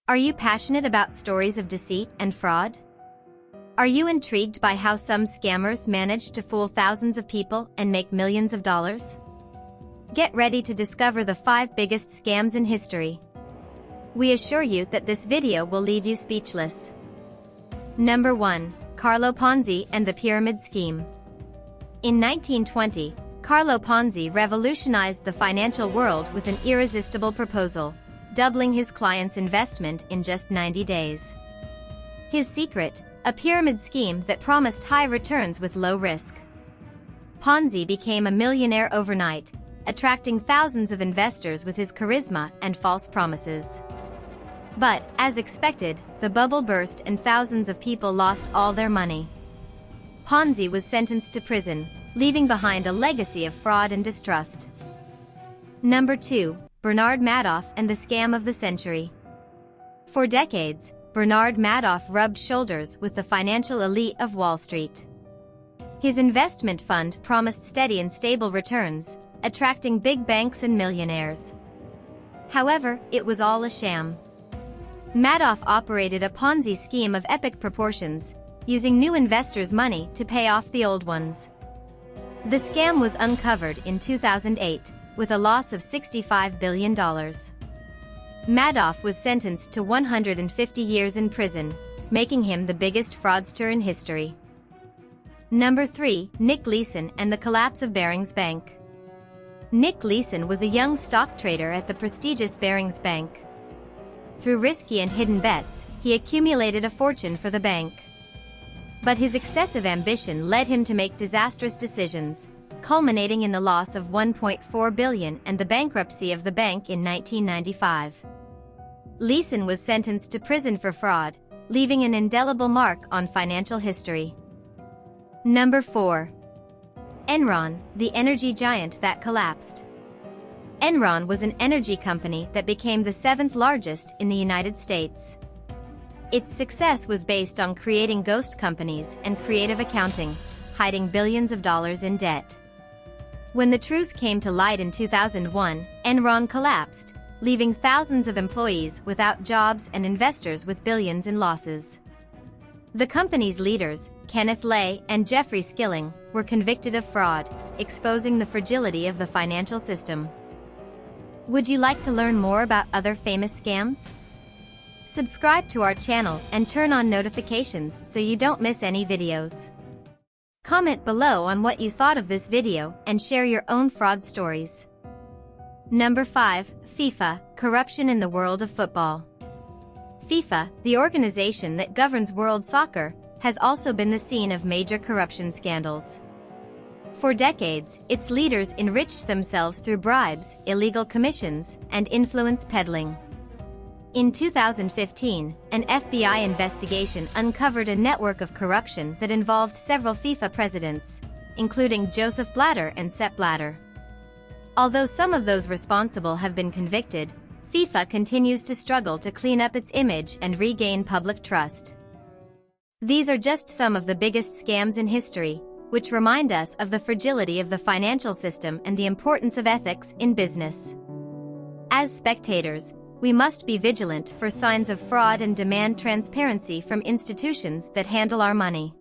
Are you passionate about stories of deceit and fraud? Are you intrigued by how some scammers manage to fool thousands of people and make millions of dollars? Get ready to discover the 5 biggest scams in history. We assure you that this video will leave you speechless. Number 1. Carlo Ponzi and the Pyramid Scheme. In 1920, Carlo Ponzi revolutionized the financial world with an irresistible proposal, doubling his client's investment in just 90 days. His secret, a pyramid scheme that promised high returns with low risk. Ponzi became a millionaire overnight, attracting thousands of investors with his charisma and false promises. But, as expected, the bubble burst and thousands of people lost all their money. Ponzi was sentenced to prison, leaving behind a legacy of fraud and distrust. Number 2. Bernard Madoff and the Scam of the Century. For decades, Bernard Madoff rubbed shoulders with the financial elite of Wall Street. His investment fund promised steady and stable returns, attracting big banks and millionaires. However, it was all a sham. Madoff operated a Ponzi scheme of epic proportions, using new investors' money to pay off the old ones. The scam was uncovered in 2008, with a loss of $65 billion. Madoff was sentenced to 150 years in prison, making him the biggest fraudster in history. Number 3. Nick Leeson and the Collapse of Barings Bank. Nick Leeson was a young stock trader at the prestigious Barings Bank. Through risky and hidden bets, he accumulated a fortune for the bank. But his excessive ambition led him to make disastrous decisions, culminating in the loss of $1.4 billion and the bankruptcy of the bank in 1995. Leeson was sentenced to prison for fraud, leaving an indelible mark on financial history. Number 4. Enron, the energy giant that collapsed. Enron was an energy company that became the 7th largest in the United States. Its success was based on creating ghost companies and creative accounting, hiding billions of dollars in debt. When the truth came to light in 2001, Enron collapsed, leaving thousands of employees without jobs and investors with billions in losses. The company's leaders, Kenneth Lay and Jeffrey Skilling, were convicted of fraud, exposing the fragility of the financial system. Would you like to learn more about other famous scams? Subscribe to our channel and turn on notifications so you don't miss any videos. Comment below on what you thought of this video and share your own fraud stories. Number 5. FIFA, corruption in the world of football. FIFA, the organization that governs world soccer, has also been the scene of major corruption scandals. For decades, its leaders enriched themselves through bribes, illegal commissions, and influence peddling. In 2015, an FBI investigation uncovered a network of corruption that involved several FIFA presidents, including Joseph Blatter and Sepp Blatter. Although some of those responsible have been convicted, FIFA continues to struggle to clean up its image and regain public trust. These are just some of the biggest scams in history, which remind us of the fragility of the financial system and the importance of ethics in business. As spectators, we must be vigilant for signs of fraud and demand transparency from institutions that handle our money.